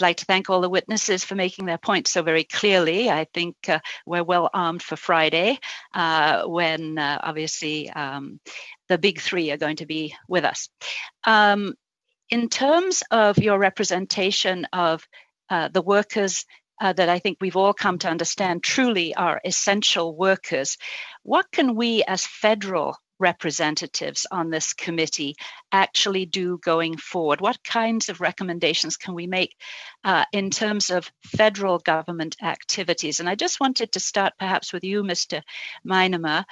like to thank all the witnesses for making their points so very clearly. I think we're well armed for Friday when obviously the big three are going to be with us. In terms of your representation of the workers that I think we've all come to understand truly are essential workers, what can we as federal representatives on this committee actually do going forward? What kinds of recommendations can we make in terms of federal government activities? And I just wanted to start perhaps with you, Mr. Meinema.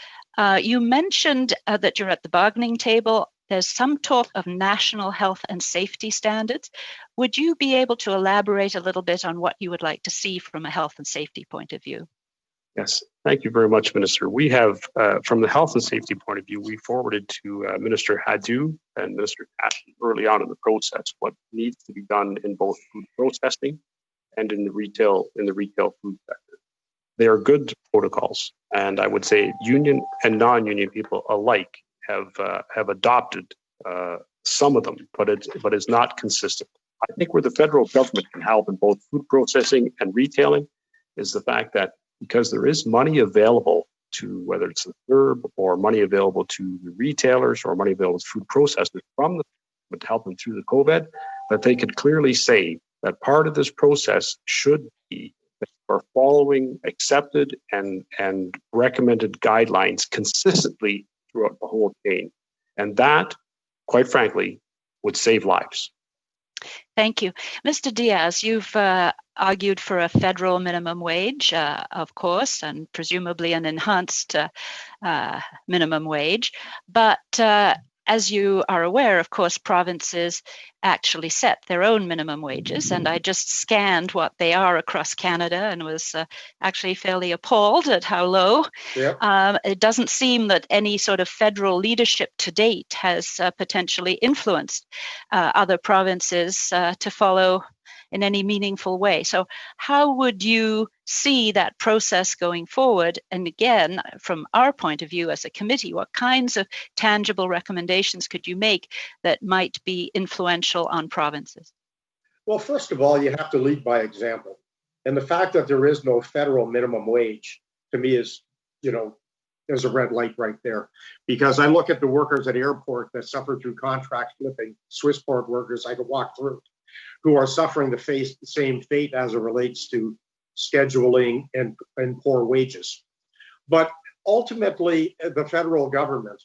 You mentioned that you're at the bargaining table. There's some talk of national health and safety standards. Would you be able to elaborate a little bit on what you would like to see from a health and safety point of view? Yes, thank you very much, Minister. We have, from the health and safety point of view, we forwarded to Minister Hadou and Minister Cashin early on in the process what needs to be done in both food processing and in the retail food sector. They are good protocols, and I would say union and non-union people alike have adopted some of them, but it's not consistent. I think where the federal government can help in both food processing and retailing is the fact that because there is money available to, whether it's the FERB or money available to the retailers or money available to food processors from the government to help them through the COVID, that they could clearly say that part of this process should be that we're following accepted and recommended guidelines consistently throughout the whole chain. And that, quite frankly, would save lives. Thank you. Mr. Diaz, you've argued for a federal minimum wage, of course, and presumably an enhanced minimum wage. But as you are aware, of course, provinces actually set their own minimum wages. And I just scanned what they are across Canada and was actually fairly appalled at how low. Yep. It doesn't seem that any sort of federal leadership to date has potentially influenced other provinces to follow in any meaningful way. So how would you see that process going forward? And again, from our point of view as a committee, what kinds of tangible recommendations could you make that might be influential on provinces? Well, first of all, you have to lead by example. And the fact that there is no federal minimum wage, to me, is, there's a red light right there. Because I look at the workers at airport that suffer through contract flipping, Swissport workers I could walk through, who are suffering the same fate as it relates to scheduling and poor wages. But ultimately, the federal government,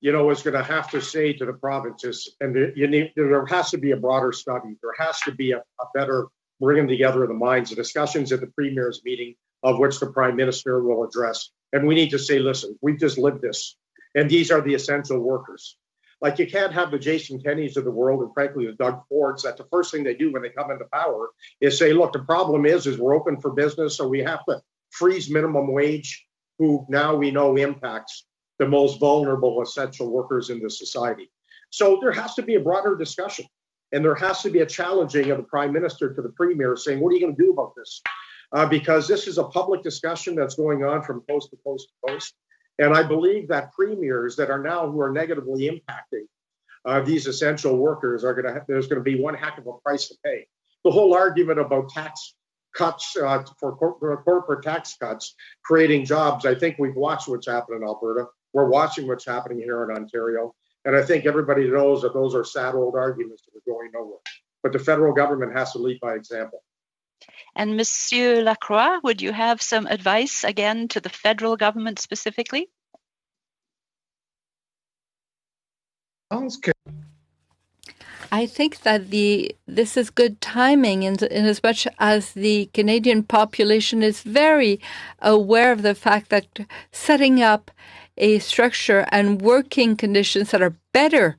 is going to have to say to the provinces, and there has to be a broader study. There has to be a better bringing together of the minds, the discussions at the Premier's meeting, of which the Prime Minister will address. And we need to say, listen, we've just lived this, and these are the essential workers. Like, you can't have the Jason Kennys of the world and frankly the Doug Fords that the first thing they do when they come into power is say, look, the problem is we're open for business, so we have to freeze minimum wage, who now we know impacts the most vulnerable essential workers in the society. So there has to be a broader discussion, and there has to be a challenging of the Prime Minister to the Premier saying, what are you going to do about this? Because this is a public discussion that's going on from coast to coast to coast. And I believe that premiers that are now who are negatively impacting these essential workers there's going to be one heck of a price to pay. The whole argument about tax cuts for corporate tax cuts, creating jobs. I think we've watched what's happened in Alberta. We're watching what's happening here in Ontario. And I think everybody knows that those are sad old arguments that are going nowhere. But the federal government has to lead by example. And Monsieur Lacroix, would you have some advice again to the federal government specifically? I think that this is good timing in as much as the Canadian population is very aware of the fact that setting up a structure and working conditions that are better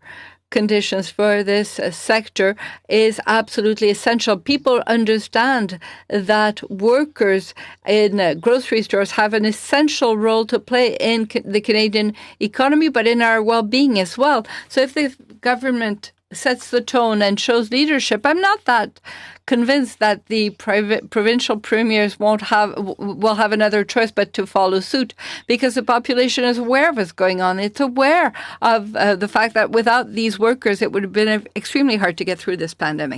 conditions for this sector is absolutely essential. People understand that workers in grocery stores have an essential role to play in the Canadian economy, but in our well-being as well. So if the government sets the tone and shows leadership, I'm not that convinced that the provincial premiers will have another choice but to follow suit, because the population is aware of what's going on. It's aware of the fact that without these workers, it would have been extremely hard to get through this pandemic.